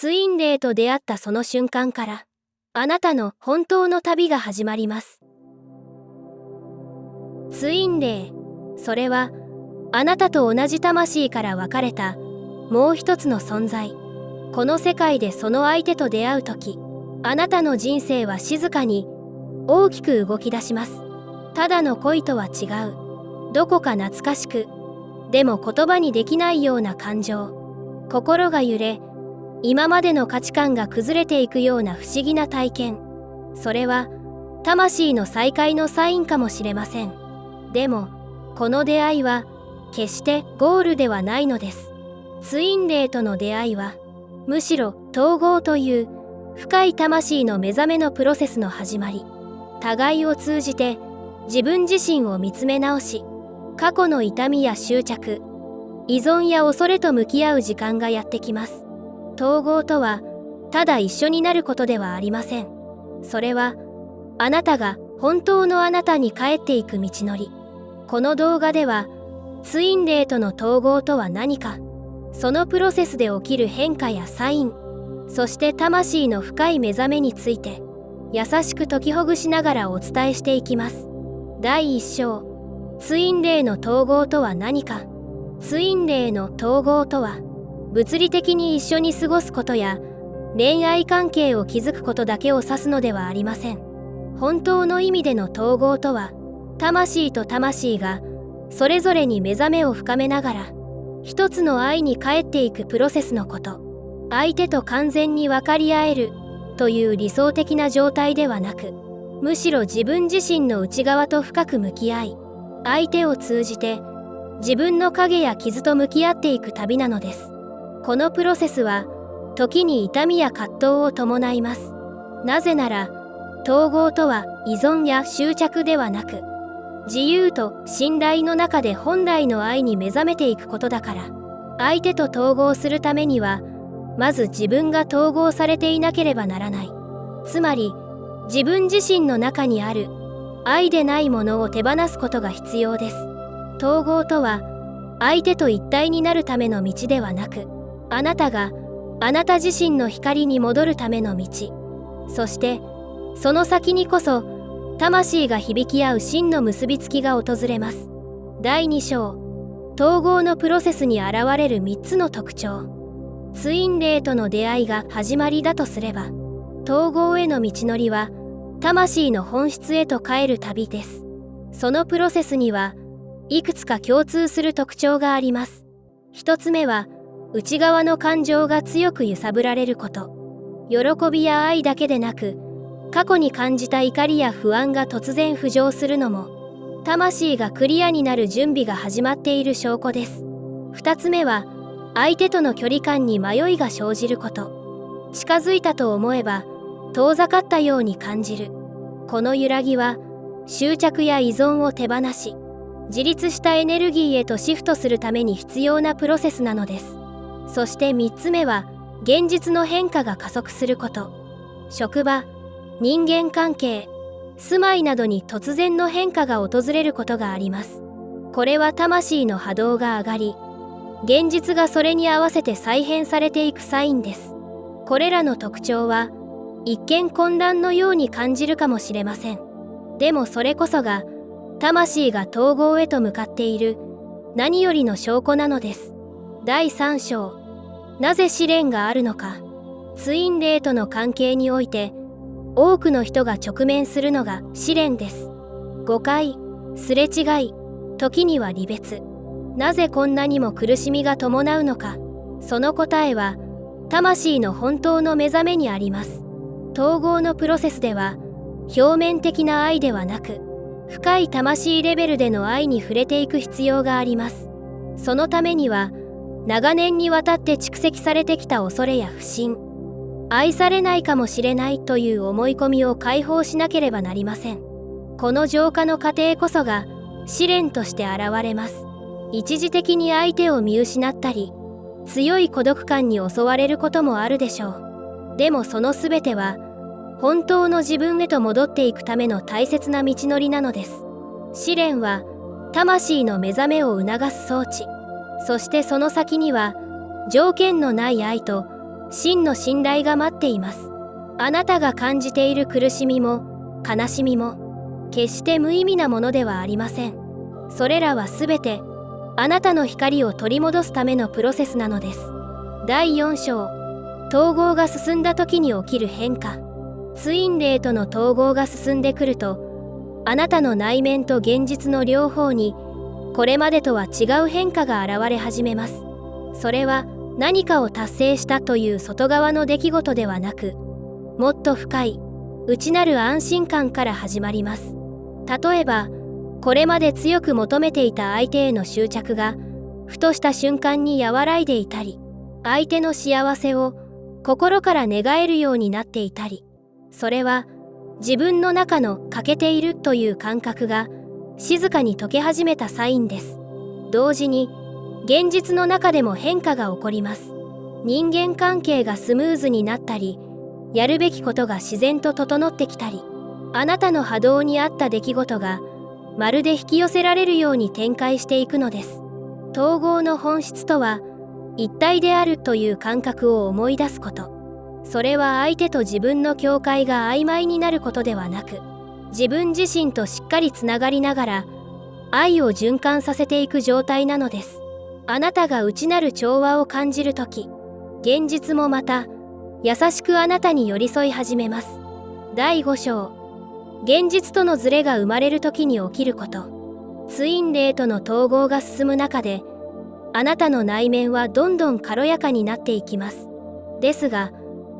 ツインレイと出会ったその瞬間から、あなたの本当の旅が始まります。ツインレイ、それはあなたと同じ魂から分かれたもう一つの存在。この世界でその相手と出会うとき、あなたの人生は静かに大きく動き出します。ただの恋とは違う、どこか懐かしく、でも言葉にできないような感情。心が揺れ、今までの価値観が崩れていくような不思議な体験。それは魂の再会のサインかもしれません。でもこの出会いは決してゴールではないのです。ツインレイとの出会いはむしろ統合という深い魂の目覚めのプロセスの始まり。互いを通じて自分自身を見つめ直し、過去の痛みや執着、依存や恐れと向き合う時間がやってきます。統合とはただ一緒になることではありません。それはあなたが本当のあなたに帰っていく道のり。この動画ではツインレイとの統合とは何か、そのプロセスで起きる変化やサイン、そして魂の深い目覚めについて優しく解きほぐしながらお伝えしていきます。第1章、ツインレイの統合とは何か。ツインレイの統合とは、物理的に一緒に過ごすことや恋愛関係を築くことだけを指すのではありません。本当の意味での統合とは、魂と魂がそれぞれに目覚めを深めながら一つの愛に帰っていくプロセスのこと。相手と完全に分かり合えるという理想的な状態ではなく、むしろ自分自身の内側と深く向き合い、相手を通じて自分の影や傷と向き合っていく旅なのです。このプロセスは時に痛みや葛藤を伴います。なぜなら統合とは依存や執着ではなく、自由と信頼の中で本来の愛に目覚めていくことだから。相手と統合するためにはまず自分が統合されていなければならない。つまり自分自身の中にある愛でないものを手放すことが必要です。統合とは相手と一体になるための道ではなく、あなたがあなた自身の光に戻るための道。そしてその先にこそ魂が響き合う真の結びつきが訪れます。第2章、統合のプロセスに現れる3つの特徴。ツインレイとの出会いが始まりだとすれば、統合への道のりは魂の本質へと帰る旅です。そのプロセスにはいくつか共通する特徴があります。一つ目は内側の感情が強く揺さぶられること。喜びや愛だけでなく、過去に感じた怒りや不安が突然浮上するのも、魂がクリアになる準備が始まっている証拠です。二つ目は相手との距離感に迷いが生じること。近づいたと思えば遠ざかったように感じる。この揺らぎは執着や依存を手放し、自立したエネルギーへとシフトするために必要なプロセスなのです。そして3つ目は現実の変化が加速すること。職場、人間関係、住まいなどに突然の変化が訪れることがあります。これは魂の波動が上がり、現実がそれに合わせて再編されていくサインです。これらの特徴は一見混乱のように感じるかもしれません。でもそれこそが魂が統合へと向かっている何よりの証拠なのです。第3章、なぜ試練があるのか。ツインレイとの関係において多くの人が直面するのが試練です。誤解、すれ違い、時には離別。なぜこんなにも苦しみが伴うのか。その答えは魂の本当の目覚めにあります。統合のプロセスでは表面的な愛ではなく、深い魂レベルでの愛に触れていく必要があります。そのためには長年にわたって蓄積されてきた恐れや不信、愛されないかもしれないという思い込みを解放しなければなりません。この浄化の過程こそが試練として現れます。一時的に相手を見失ったり、強い孤独感に襲われることもあるでしょう。でもそのすべては本当の自分へと戻っていくための大切な道のりなのです。試練は魂の目覚めを促す装置。そしてその先には条件のない愛と真の信頼が待っています。あなたが感じている苦しみも悲しみも決して無意味なものではありません。それらはすべてあなたの光を取り戻すためのプロセスなのです。第4章、統合が進んだ時に起きる変化。ツイン霊との統合が進んでくると、あなたの内面と現実の両方にこれまでとは違う変化が現れ始めます。それは何かを達成したという外側の出来事ではなく、もっと深い内なる安心感から始まります。例えば、これまで強く求めていた相手への執着がふとした瞬間に和らいでいたり、相手の幸せを心から願えるようになっていたり、それは自分の中の欠けているという感覚が静かに解け始めたサインです。同時に現実の中でも変化が起こります。人間関係がスムーズになったり、やるべきことが自然と整ってきたり、あなたの波動に合った出来事がまるで引き寄せられるように展開していくのです。統合の本質とは、一体であるという感覚を思い出すこと。それは相手と自分の境界が曖昧になることではなく、自分自身としっかりつながりながら愛を循環させていく状態なのです。あなたが内なる調和を感じるとき、現実もまた優しくあなたに寄り添い始めます。第5章、現実とのズレが生まれるときに起きること。ツイン霊との統合が進む中で、あなたの内面はどんどん軽やかになっていきます。ですが、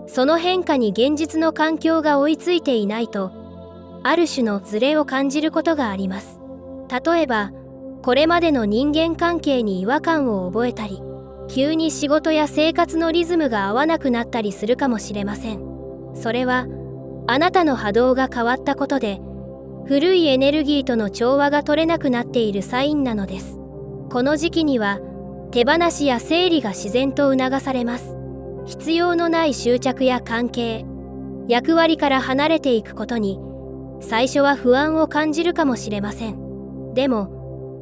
その変化に現実の環境が追いついていないと、ある種のズレを感じることがあります。例えば、これまでの人間関係に違和感を覚えたり、急に仕事や生活のリズムが合わなくなったりするかもしれません。それは、あなたの波動が変わったことで、古いエネルギーとの調和が取れなくなっているサインなのです。この時期には、手放しや整理が自然と促されます。必要のない執着や関係、役割から離れていくことに、最初は不安を感じるかもしれません。でも、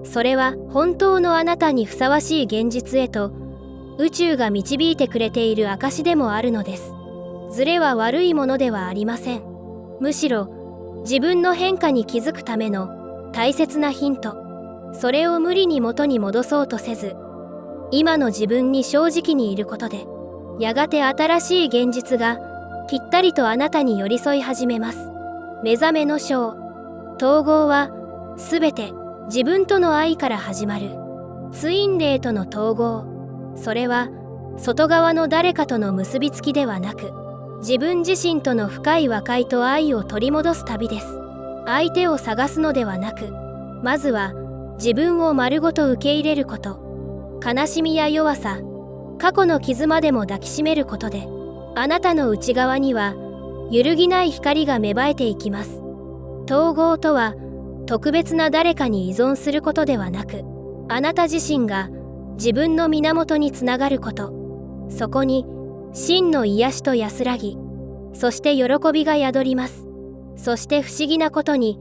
それは本当のあなたにふさわしい現実へと、宇宙が導いてくれている証でもあるのです。ズレは悪いものではありません。むしろ、自分の変化に気づくための大切なヒント。それを無理に元に戻そうとせず、今の自分に正直にいることで、やがて新しい現実がぴったりとあなたに寄り添い始めます。目覚めの章、統合はすべて自分との愛から始まる。ツイン霊との統合、それは外側の誰かとの結びつきではなく、自分自身との深い和解と愛を取り戻す旅です。相手を探すのではなく、まずは自分を丸ごと受け入れること。悲しみや弱さ、過去の傷までも抱きしめることで、あなたの内側には揺るぎない光が芽生えていきます。統合とは特別な誰かに依存することではなく、あなた自身が自分の源につながること。そこに真の癒しと安らぎ、そして喜びが宿ります。そして不思議なことに、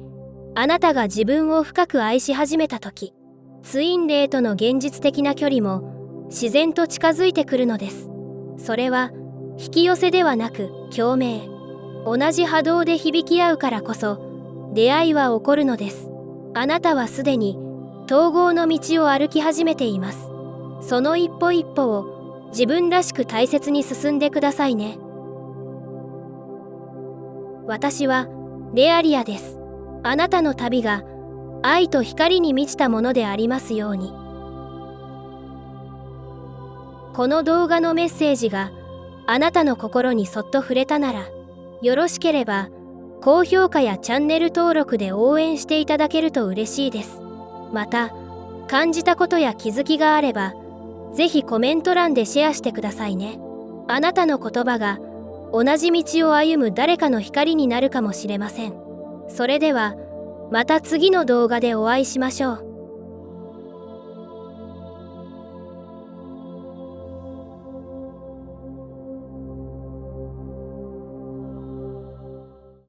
あなたが自分を深く愛し始めたとき、ツイン霊との現実的な距離も自然と近づいてくるのです。それは引き寄せではなく共鳴。同じ波動で響き合うからこそ出会いは起こるのです。あなたはすでに統合の道を歩き始めています。その一歩一歩を自分らしく大切に進んでくださいね。私はレアリアです。あなたの旅が愛と光に満ちたものでありますように。この動画のメッセージがあなたの心にそっと触れたなら、よろしければ高評価やチャンネル登録で応援していただけると嬉しいです。また、感じたことや気づきがあれば、ぜひコメント欄でシェアしてくださいね。あなたの言葉が同じ道を歩む誰かの光になるかもしれません。それでは、また次の動画でお会いしましょう。